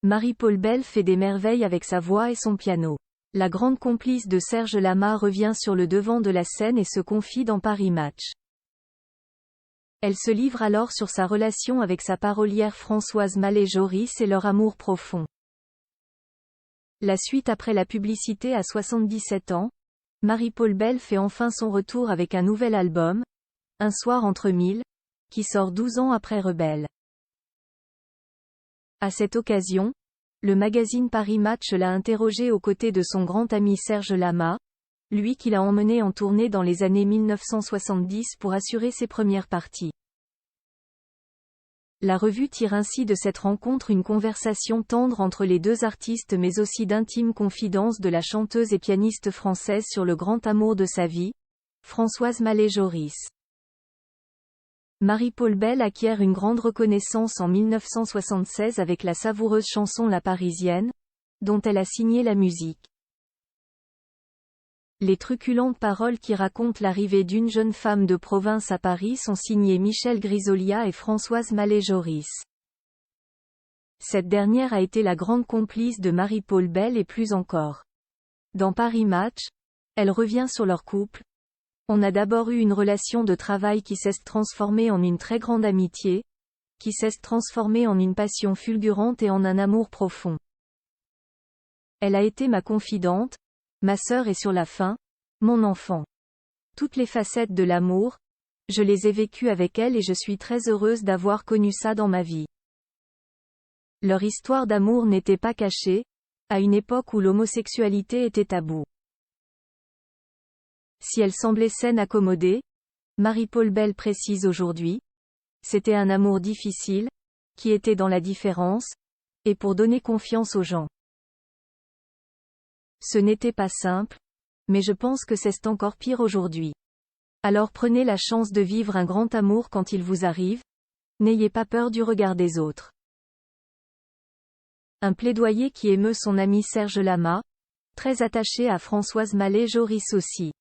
Marie-Paule Bell fait des merveilles avec sa voix et son piano. La grande complice de Serge Lama revient sur le devant de la scène et se confie dans Paris Match. Elle se livre alors sur sa relation avec sa parolière Françoise Mallet-Joris et leur amour profond. La suite après la publicité à 77 ans, Marie-Paule Bell fait enfin son retour avec un nouvel album, Un soir entre mille, qui sort 12 ans après Rebelle. À cette occasion, le magazine Paris Match l'a interrogée aux côtés de son grand ami Serge Lama, lui qui l'a emmené en tournée dans les années 1970 pour assurer ses premières parties. La revue tire ainsi de cette rencontre une conversation tendre entre les deux artistes mais aussi d'intimes confidences de la chanteuse et pianiste française sur le grand amour de sa vie, Françoise Mallet-Joris. Marie-Paule Bell acquiert une grande reconnaissance en 1976 avec la savoureuse chanson La Parisienne, dont elle a signé la musique. Les truculentes paroles qui racontent l'arrivée d'une jeune femme de province à Paris sont signées Michel Grisolia et Françoise Mallet-Joris. Cette dernière a été la grande complice de Marie-Paule Bell et plus encore. Dans Paris Match, elle revient sur leur couple. On a d'abord eu une relation de travail qui s'est transformée en une très grande amitié, qui s'est transformée en une passion fulgurante et en un amour profond. Elle a été ma confidente, ma sœur et sur la fin, mon enfant. Toutes les facettes de l'amour, je les ai vécues avec elle et je suis très heureuse d'avoir connu ça dans ma vie. Leur histoire d'amour n'était pas cachée, à une époque où l'homosexualité était taboue. Si elle semblait saine accommodée, Marie-Paule Bell précise aujourd'hui, c'était un amour difficile, qui était dans la différence, et pour donner confiance aux gens. Ce n'était pas simple, mais je pense que c'est encore pire aujourd'hui. Alors prenez la chance de vivre un grand amour quand il vous arrive, n'ayez pas peur du regard des autres. Un plaidoyer qui émeut son ami Serge Lama, très attaché à Françoise Mallet-Joris aussi.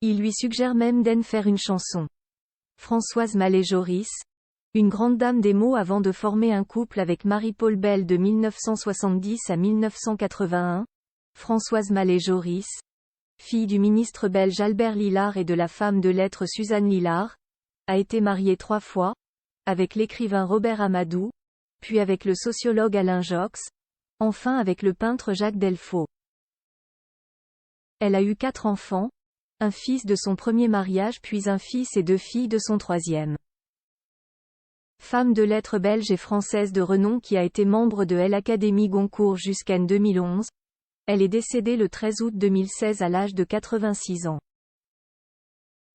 Il lui suggère même d'en faire une chanson. Françoise Mallet-Joris, une grande dame des mots avant de former un couple avec Marie-Paule Bell de 1970 à 1981, Françoise Mallet-Joris, fille du ministre belge Albert Lillard et de la femme de lettres Suzanne Lillard, a été mariée 3 fois, avec l'écrivain Robert Amadou, puis avec le sociologue Alain Jox, enfin avec le peintre Jacques Delfaux. Elle a eu 4 enfants, un fils de son premier mariage puis un fils et 2 filles de son troisième. Femme de lettres belge et française de renom qui a été membre de l'Académie Goncourt jusqu'en 2011, elle est décédée le 13 août 2016 à l'âge de 86 ans.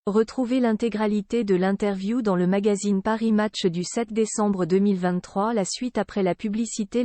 Retrouvez l'intégralité de l'interview dans le magazine Paris Match du 7 décembre 2023. La suite après la publicité.